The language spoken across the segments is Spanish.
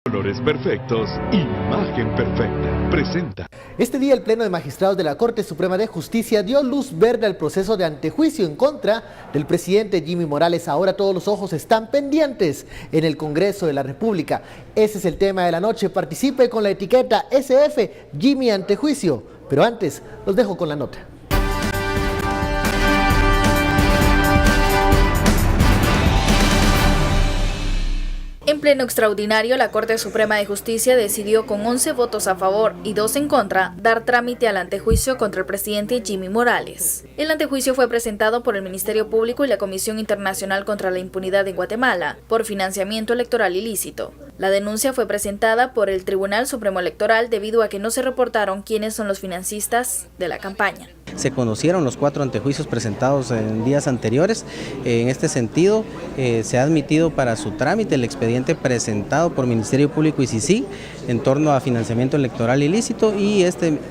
Colores perfectos, imagen perfecta. Presenta. Este día el Pleno de Magistrados de la Corte Suprema de Justicia dio luz verde al proceso de antejuicio en contra del presidente Jimmy Morales. Ahora todos los ojos están pendientes en el Congreso de la República. Ese es el tema de la noche. Participe con la etiqueta SF Jimmy Antejuicio. Pero antes, los dejo con la nota. En pleno extraordinario, la Corte Suprema de Justicia decidió con 11 votos a favor y 2 en contra dar trámite al antejuicio contra el presidente Jimmy Morales. El antejuicio fue presentado por el Ministerio Público y la Comisión Internacional contra la Impunidad en Guatemala por financiamiento electoral ilícito. La denuncia fue presentada por el Tribunal Supremo Electoral debido a que no se reportaron quiénes son los financistas de la campaña. Se conocieron los 4 antejuicios presentados en días anteriores. En este sentido, se ha admitido para su trámite el expediente presentado por Ministerio Público y CICIG en torno a financiamiento electoral ilícito y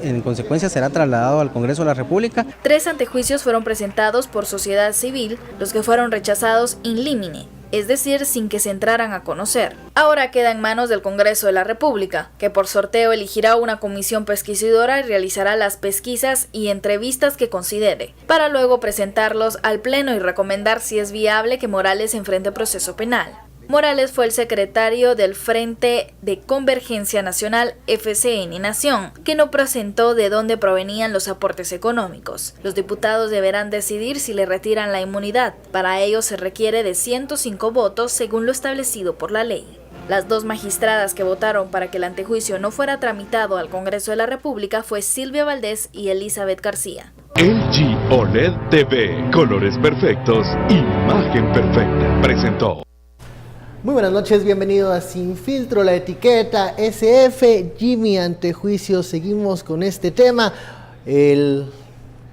en consecuencia será trasladado al Congreso de la República. 3 antejuicios fueron presentados por sociedad civil, los que fueron rechazados in limine, es decir, sin que se entraran a conocer. Ahora queda en manos del Congreso de la República, que por sorteo elegirá una comisión pesquisidora y realizará las pesquisas y entrevistas que considere, para luego presentarlos al Pleno y recomendar si es viable que Morales enfrente proceso penal. Morales fue el secretario del Frente de Convergencia Nacional FCN Nación, que no presentó de dónde provenían los aportes económicos. Los diputados deberán decidir si le retiran la inmunidad. Para ello se requiere de 105 votos según lo establecido por la ley. Las 2 magistradas que votaron para que el antejuicio no fuera tramitado al Congreso de la República fue Silvia Valdés y Elizabeth García. LG OLED TV, colores perfectos, imagen perfecta. Presentó. Muy buenas noches, bienvenidos a Sin Filtro, la etiqueta SF Jimmy Antejuicio. Seguimos con este tema. El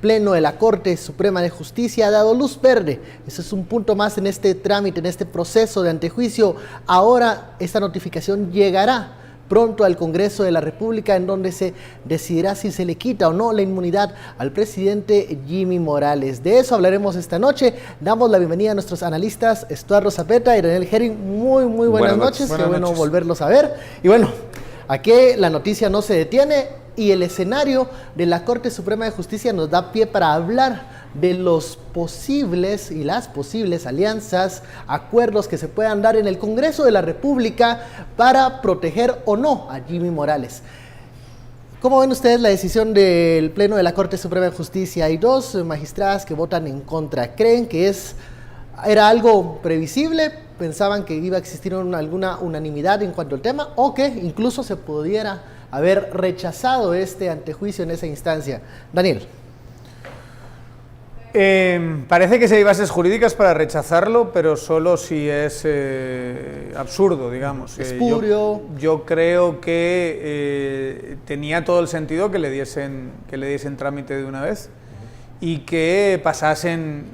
Pleno de la Corte Suprema de Justicia ha dado luz verde. Ese es un punto más en este trámite, en este proceso de antejuicio. Ahora esta notificación llegará pronto al Congreso de la República, en donde se decidirá si se le quita o no la inmunidad al presidente Jimmy Morales. De eso hablaremos esta noche. Damos la bienvenida a nuestros analistas Estuardo Zapeta y Daniel Herring. Muy buenas noches. Qué bueno volverlos a ver. Y bueno, aquí la noticia no se detiene y el escenario de la Corte Suprema de Justicia nos da pie para hablar de los posibles y las posibles alianzas, acuerdos que se puedan dar en el Congreso de la República para proteger o no a Jimmy Morales. ¿Cómo ven ustedes la decisión del Pleno de la Corte Suprema de Justicia? Hay 2 magistradas que votan en contra. ¿Creen que era algo previsible? ¿Pensaban que iba a existir alguna unanimidad en cuanto al tema? ¿O que incluso se pudiera haber rechazado este antejuicio en esa instancia? Daniel. Parece que si hay bases jurídicas para rechazarlo, pero solo si es absurdo, digamos. Espurio. Yo creo que tenía todo el sentido que le diesen trámite de una vez y que pasasen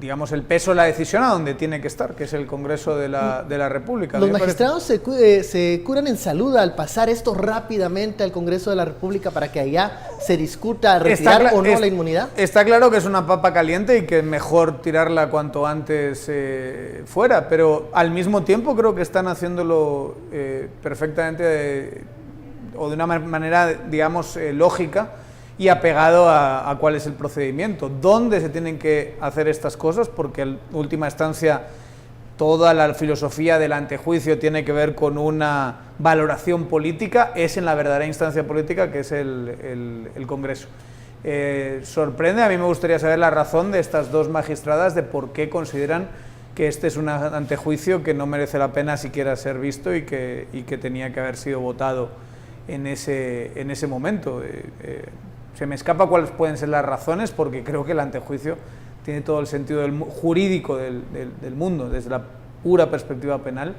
digamos, el peso de la decisión a donde tiene que estar, que es el Congreso de la República. Los magistrados se curan en salud al pasar esto rápidamente al Congreso de la República para que allá se discuta retirar o no la inmunidad. Está claro que es una papa caliente y que es mejor tirarla cuanto antes fuera, pero al mismo tiempo creo que están haciéndolo perfectamente o de una manera, digamos, lógica y apegado a cuál es el procedimiento, dónde se tienen que hacer estas cosas, porque en última instancia toda la filosofía del antejuicio tiene que ver con una valoración política, es en la verdadera instancia política que es el Congreso. Sorprende, a mí me gustaría saber la razón de estas 2 magistradas de por qué consideran que este es un antejuicio que no merece la pena siquiera ser visto y que tenía que haber sido votado en ese momento. Se me escapa cuáles pueden ser las razones, porque creo que el antejuicio tiene todo el sentido jurídico del mundo. Desde la pura perspectiva penal,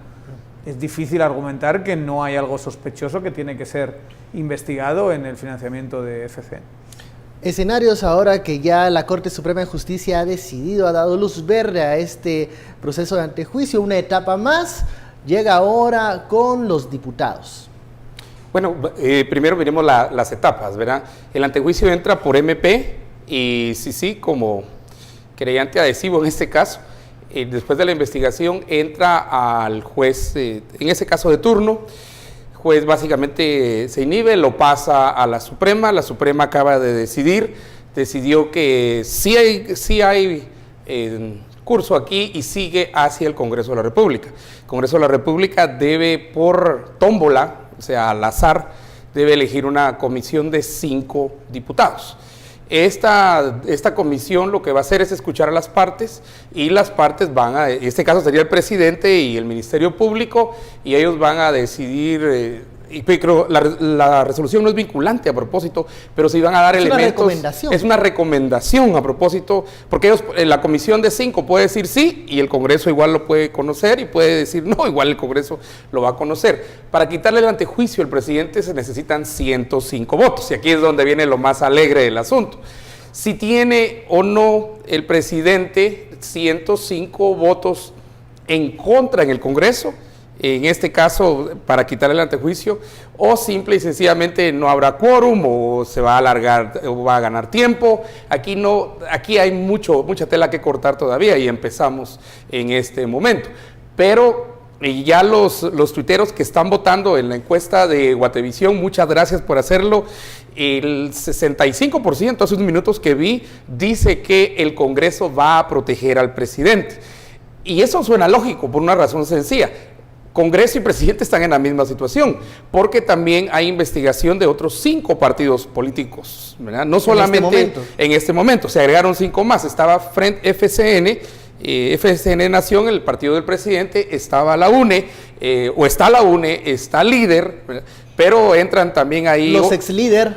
es difícil argumentar que no hay algo sospechoso que tiene que ser investigado en el financiamiento de FCN. Escenarios ahora que ya la Corte Suprema de Justicia ha decidido, ha dado luz verde a este proceso de antejuicio. Una etapa más llega ahora con los diputados. Bueno, primero miremos las etapas, ¿verdad? El antejuicio entra por MP y CICIG como querellante adhesivo en este caso. después de la investigación entra al juez, en ese caso de turno. El juez básicamente se inhibe, lo pasa a la Suprema acaba de decidió que sí hay curso aquí y sigue hacia el Congreso de la República. El Congreso de la República debe, por tómbola, o sea, al azar, debe elegir una comisión de 5 diputados. Esta comisión lo que va a hacer es escuchar a las partes y las partes en este caso sería el presidente y el Ministerio Público, y ellos van a decidir, y creo la resolución no es vinculante a propósito, pero sí van a dar elementos. Es una recomendación. Es una recomendación a propósito, porque ellos, la comisión de 5 puede decir sí y el Congreso igual lo puede conocer, y puede decir no, igual el Congreso lo va a conocer. Para quitarle el antejuicio al presidente se necesitan 105 votos, y aquí es donde viene lo más alegre del asunto. Si tiene o no el presidente 105 votos en contra en el Congreso, en este caso para quitarle el antejuicio, o simple y sencillamente no habrá quórum, o se va a alargar o va a ganar tiempo. Aquí hay mucha tela que cortar todavía, y empezamos en este momento. Pero ya los tuiteros que están votando en la encuesta de Guatevisión, muchas gracias por hacerlo. El 65%, hace unos minutos que vi, dice que el Congreso va a proteger al presidente. Y eso suena lógico por una razón sencilla. Congreso y presidente están en la misma situación, porque también hay investigación de otros 5 partidos políticos, ¿verdad? No solamente en este momento, se agregaron 5 más. Estaba Frente FSN Nación, el partido del presidente, estaba la UNE, está la UNE, está Líder, ¿verdad? Pero entran también ahí los ex-líder,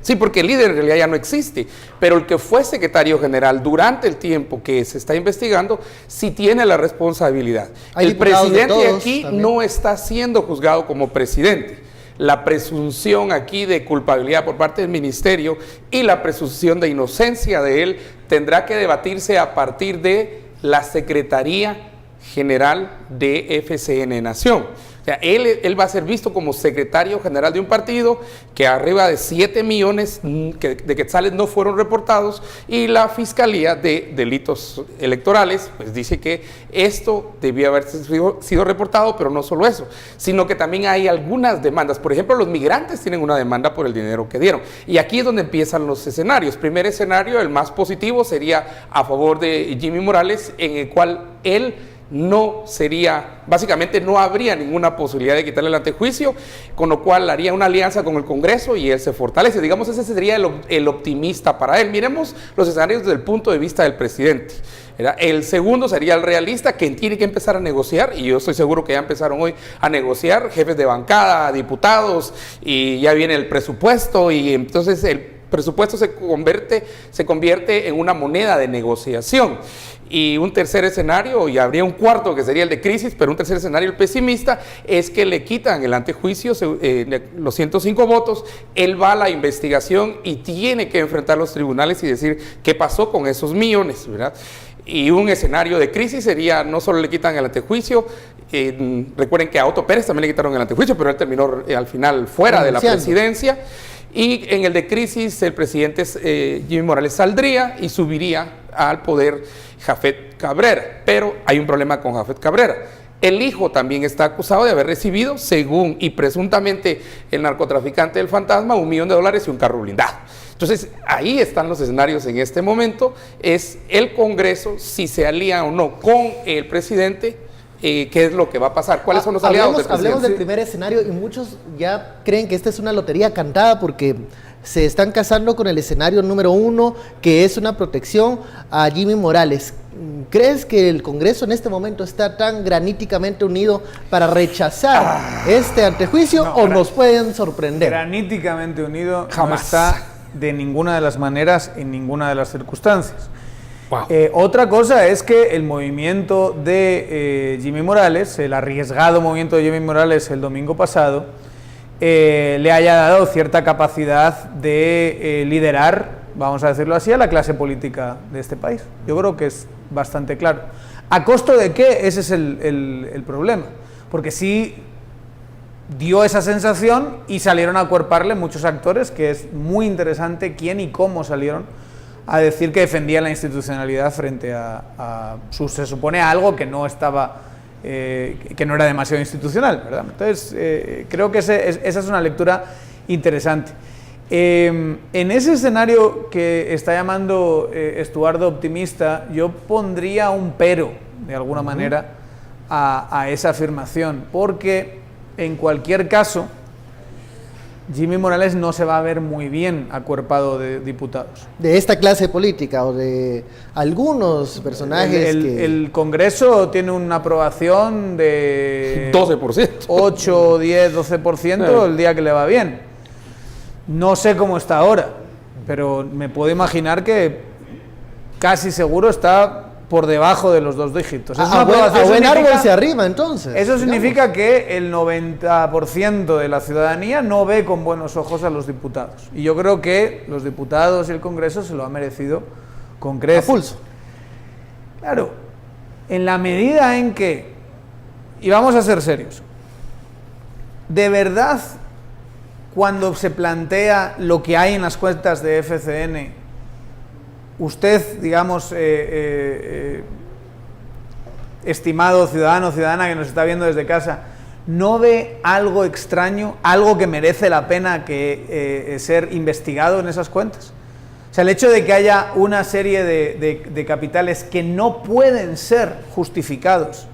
sí, porque el líder en realidad ya no existe, pero el que fue secretario general durante el tiempo que se está investigando sí tiene la responsabilidad. El presidente aquí también no está siendo juzgado como presidente. La presunción aquí de culpabilidad por parte del ministerio y la presunción de inocencia de él tendrá que debatirse a partir de la Secretaría General de FSN Nación. O sea, él va a ser visto como secretario general de un partido que arriba de 7 millones de quetzales no fueron reportados, y la Fiscalía de Delitos Electorales pues dice que esto debió haber sido reportado, pero no solo eso, sino que también hay algunas demandas. Por ejemplo, los migrantes tienen una demanda por el dinero que dieron, y aquí es donde empiezan los escenarios. Primer escenario, el más positivo, sería a favor de Jimmy Morales, en el cual él básicamente no habría ninguna posibilidad de quitarle el antejuicio, con lo cual haría una alianza con el Congreso y él se fortalece. Digamos, ese sería el optimista para él. Miremos los escenarios desde el punto de vista del presidente, ¿verdad? El segundo sería el realista, que tiene que empezar a negociar, y yo estoy seguro que ya empezaron hoy a negociar jefes de bancada, diputados, y ya viene el presupuesto, y entonces el presupuesto se convierte en una moneda de negociación. Y un tercer escenario, y habría un cuarto que sería el de crisis, pero un tercer escenario, el pesimista, es que le quitan el antejuicio, los 105 votos, él va a la investigación y tiene que enfrentar los tribunales y decir qué pasó con esos millones, ¿verdad? Y un escenario de crisis sería, no solo le quitan el antejuicio, recuerden que a Otto Pérez también le quitaron el antejuicio, pero él terminó al final fuera de la presidencia. Y en el de crisis, el presidente Jimmy Morales saldría y subiría al poder Jafet Cabrera, pero hay un problema con Jafet Cabrera. El hijo también está acusado de haber recibido, según y presuntamente el narcotraficante del Fantasma, $1 millón y un carro blindado. Entonces, ahí están los escenarios en este momento. Es el Congreso, si se alía o no con el presidente, qué es lo que va a pasar, cuáles son los aliados del presidente. Hablemos del primer escenario, y muchos ya creen que esta es una lotería cantada porque se están casando con el escenario número 1, que es una protección a Jimmy Morales. ¿Crees que el Congreso en este momento está tan graníticamente unido para rechazar este antejuicio, o nos pueden sorprender? Graníticamente unido jamás. No está de ninguna de las maneras, en ninguna de las circunstancias. Wow. Otra cosa es que el movimiento de Jimmy Morales, el arriesgado movimiento de Jimmy Morales el domingo pasado, le haya dado cierta capacidad de liderar, vamos a decirlo así, a la clase política de este país. Yo creo que es bastante claro. ¿A costo de qué? Ese es el problema. Porque sí dio esa sensación y salieron a acuerparle muchos actores, que es muy interesante quién y cómo salieron a decir que defendía la institucionalidad frente se supone a algo que no estaba, que no era demasiado institucional, ¿verdad? Entonces, creo que esa es una lectura interesante. En ese escenario que está llamando Estuardo optimista, yo pondría un pero, de alguna manera, a esa afirmación, porque en cualquier caso, Jimmy Morales no se va a ver muy bien acuerpado de diputados. De esta clase política o de algunos personajes el Congreso tiene una aprobación de 12%. 8, 10, 12% el día que le va bien. No sé cómo está ahora, pero me puedo imaginar que casi seguro está por debajo de los 2 dígitos. A buen árbol se arrima, entonces. Eso significa que el 90% de la ciudadanía no ve con buenos ojos a los diputados. Y yo creo que los diputados y el Congreso se lo han merecido con creces. A pulso. Claro, en la medida en que, y vamos a ser serios, de verdad, cuando se plantea lo que hay en las cuentas de FCN, usted, digamos, estimado ciudadano o ciudadana que nos está viendo desde casa, ¿no ve algo extraño, algo que merece la pena ser investigado en esas cuentas? O sea, el hecho de que haya una serie de capitales que no pueden ser justificados,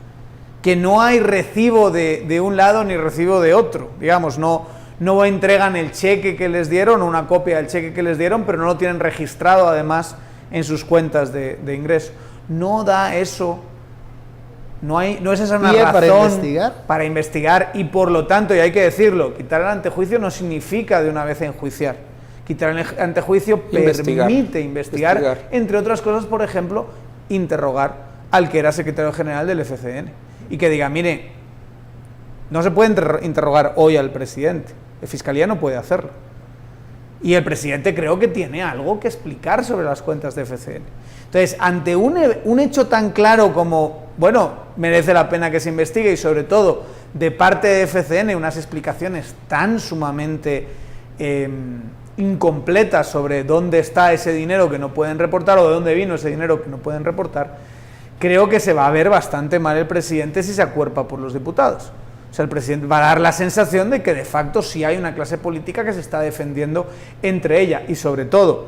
que no hay recibo de un lado ni recibo de otro, digamos, no entregan el cheque que les dieron, una copia del cheque que les dieron, pero no lo tienen registrado además en sus cuentas de ingreso. No da eso, no es esa una razón para investigar, y por lo tanto, y hay que decirlo, quitar el antejuicio no significa de una vez enjuiciar. Quitar el antejuicio permite investigar, entre otras cosas, por ejemplo, interrogar al que era secretario general del FCN y que diga, mire, no se puede interrogar hoy al presidente, la Fiscalía no puede hacerlo. Y el presidente creo que tiene algo que explicar sobre las cuentas de FCN. Entonces, ante un hecho tan claro como, bueno, merece la pena que se investigue, y sobre todo de parte de FCN unas explicaciones tan sumamente incompletas sobre dónde está ese dinero que no pueden reportar o de dónde vino ese dinero que no pueden reportar, creo que se va a ver bastante mal el presidente si se acuerpa por los diputados. O sea, el presidente va a dar la sensación de que de facto sí hay una clase política que se está defendiendo entre ella, y sobre todo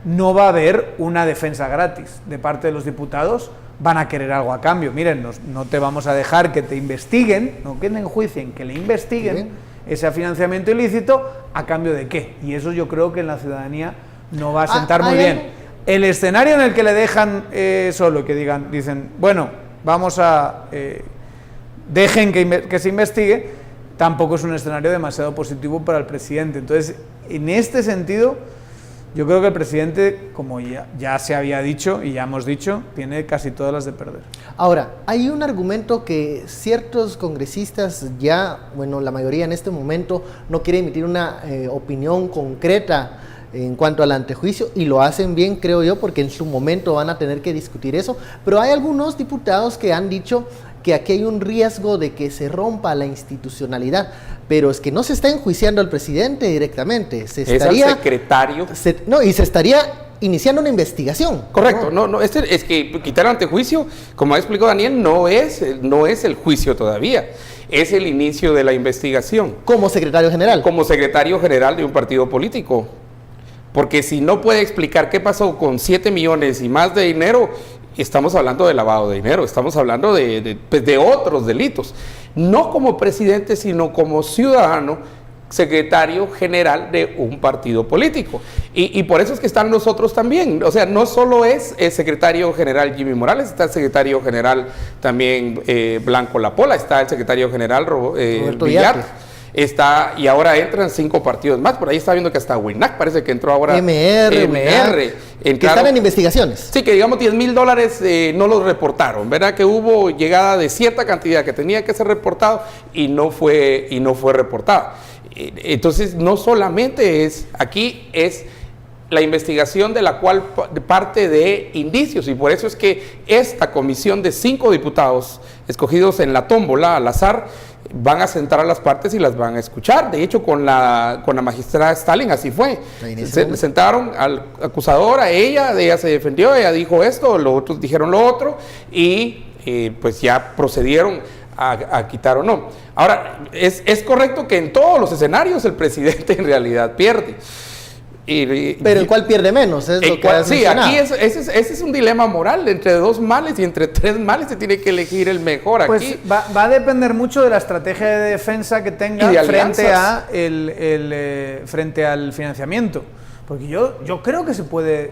no va a haber una defensa gratis de parte de los diputados. Van a querer algo a cambio. Miren, no te vamos a dejar que te investiguen, no que te enjuicien, que le investiguen ese financiamiento ilícito, ¿a cambio de qué? Y eso yo creo que en la ciudadanía no va a sentar muy bien. El escenario en el que le dejan solo, que dicen, bueno, vamos a... dejen que se investigue, tampoco es un escenario demasiado positivo para el presidente. Entonces, en este sentido, yo creo que el presidente, como ya se había dicho y ya hemos dicho, tiene casi todas las de perder. Ahora, hay un argumento que ciertos congresistas la mayoría en este momento no quiere emitir una opinión concreta en cuanto al antejuicio, y lo hacen bien, creo yo, porque en su momento van a tener que discutir eso, pero hay algunos diputados que han dicho que aquí hay un riesgo de que se rompa la institucionalidad, pero es que no se está enjuiciando al presidente directamente, es al secretario. Y se estaría iniciando una investigación. Correcto, es que quitar el antejuicio, como ha explicado Daniel, no es el juicio todavía, es el inicio de la investigación. Como secretario general. Como secretario general de un partido político. Porque si no puede explicar qué pasó con 7 millones y más de dinero, estamos hablando de lavado de dinero, estamos hablando de otros delitos. No como presidente, sino como ciudadano, secretario general de un partido político. Y por eso es que están nosotros también. O sea, no solo es el secretario general Jimmy Morales, está el secretario general también Blanco Lapola, está el secretario general Roberto Villar. Está, y ahora entran 5 partidos más. Por ahí está viendo que hasta WINAC parece que entró ahora. MR, que están en investigaciones. Sí, que digamos $10,000 no los reportaron, ¿verdad? Que hubo llegada de cierta cantidad que tenía que ser reportado y no fue reportado. Entonces, no solamente es la investigación de la cual parte de indicios, y por eso es que esta comisión de 5 diputados escogidos en la tómbola al azar van a sentar a las partes y las van a escuchar. De hecho, con la magistrada Stalin así fue. Sentaron al acusador, a ella se defendió, ella dijo esto, los otros dijeron lo otro, y pues ya procedieron a quitar o no. Ahora, es correcto que en todos los escenarios el presidente en realidad pierde. Pero ¿en cuál pierde menos? Es lo que has mencionado. Aquí ese es un dilema moral. Entre dos males y entre tres males se tiene que elegir el mejor. Pues aquí va a depender mucho de la estrategia de defensa que tenga frente al financiamiento. Porque yo creo que se puede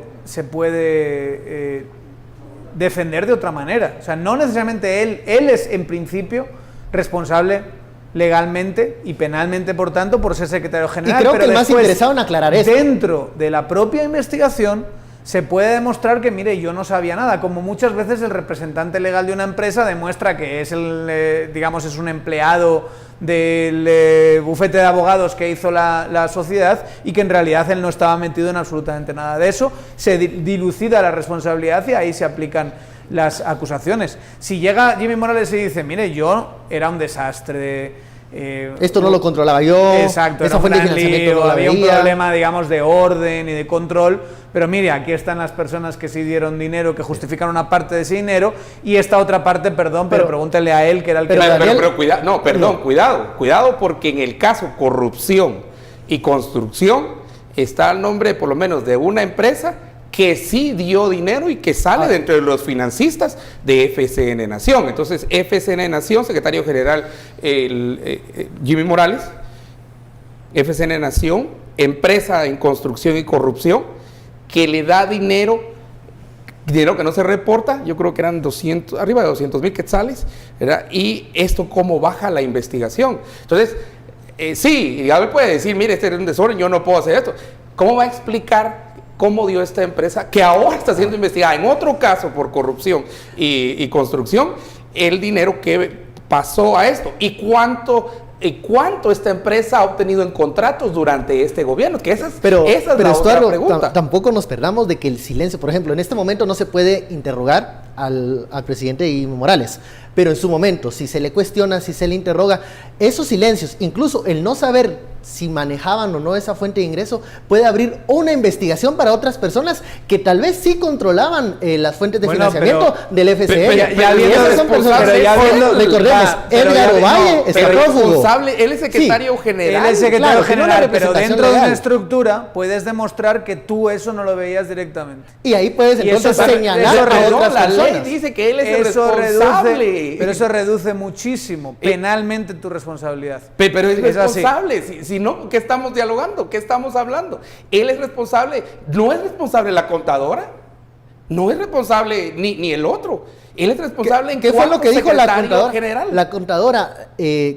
defender de otra manera. O sea, no necesariamente él es en principio responsable legalmente y penalmente, por tanto, por ser secretario general. Y creo que el más interesado en aclarar esto. Dentro de la propia investigación se puede demostrar que, mire, yo no sabía nada, como muchas veces el representante legal de una empresa demuestra que es es un empleado del bufete de abogados que hizo la sociedad y que en realidad él no estaba metido en absolutamente nada de eso. Se dilucida la responsabilidad y ahí se aplican las acusaciones. Si llega Jimmy Morales y dice, mire, yo era un desastre, esto no lo controlaba yo, exacto, esa fuente de financiamiento no la había un veía. problema, digamos, de orden y de control, pero mire, aquí están las personas que sí dieron dinero, que justifican una parte de ese dinero, y esta otra parte, perdón, pero pregúntele a él, que era el que... Pero cuidado, porque en el caso corrupción y construcción está el nombre, por lo menos, de una empresa que sí dio dinero y que sale dentro de los financistas de FCN Nación. Entonces, FCN Nación, secretario general Jimmy Morales, FCN Nación, empresa en construcción y corrupción, que le da dinero que no se reporta, yo creo que eran arriba de 200,000 quetzales, ¿verdad? Y esto cómo baja la investigación. Entonces, sí, ya me puede decir, mire, este es un desorden, yo no puedo hacer esto. ¿Cómo va a explicar cómo dio esta empresa, que ahora está siendo investigada en otro caso por corrupción y construcción, el dinero que pasó a esto? ¿Y cuánto esta empresa ha obtenido en contratos durante este gobierno? Que esa es la otra pregunta. Tampoco nos perdamos de que el silencio, por ejemplo, en este momento no se puede interrogar al presidente Jimmy Morales, pero en su momento, si se le cuestiona, si se le interroga, esos silencios, incluso el no saber si manejaban o no esa fuente de ingreso, puede abrir una investigación para otras personas que tal vez sí controlaban las fuentes de financiamiento del FCN. Recordemos, Edgar Ovalle está prófugo. Él es secretario general. Él es secretario general, pero dentro de una legal. estructura puedes demostrar que tú eso no lo veías directamente. Y ahí puedes entonces señalar a otras la personas. ley dice que él es el responsable. Pero eso reduce muchísimo penalmente tu responsabilidad. Pero es responsable. Si no, ¿qué estamos dialogando? ¿Qué estamos hablando? Él es responsable. No es responsable la contadora. No es responsable ni el otro. Él es responsable en ¿Qué fue lo que dijo la contadora general? La contadora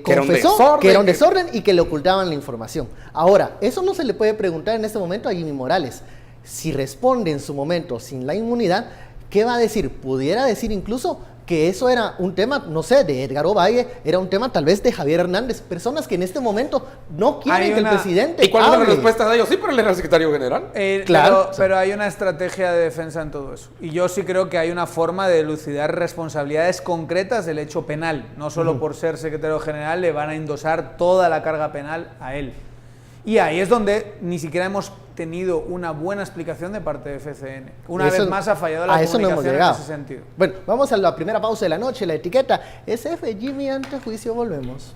confesó que era un desorden y que le ocultaban la información. Ahora, eso no se le puede preguntar en este momento a Jimmy Morales. Si responde en su momento sin la inmunidad, ¿qué va a decir? Pudiera decir incluso que eso era un tema, no sé, de Edgar Ovalle, era un tema tal vez de Javier Hernández, personas que en este momento no quieren que el presidente ¿Y cuál es la hable. respuesta de ellos? Sí, pero él era el secretario general. Claro. Pero hay una estrategia de defensa en todo eso. Y yo sí creo que hay una forma de elucidar responsabilidades concretas del hecho penal. No solo por ser secretario general le van a endosar toda la carga penal a él. Y ahí es donde ni siquiera hemos tenido una buena explicación de parte de FCN. Una vez más ha fallado la comunicación en ese sentido. Bueno, vamos a la primera pausa de la noche, la etiqueta SF Jimmy ante juicio, volvemos.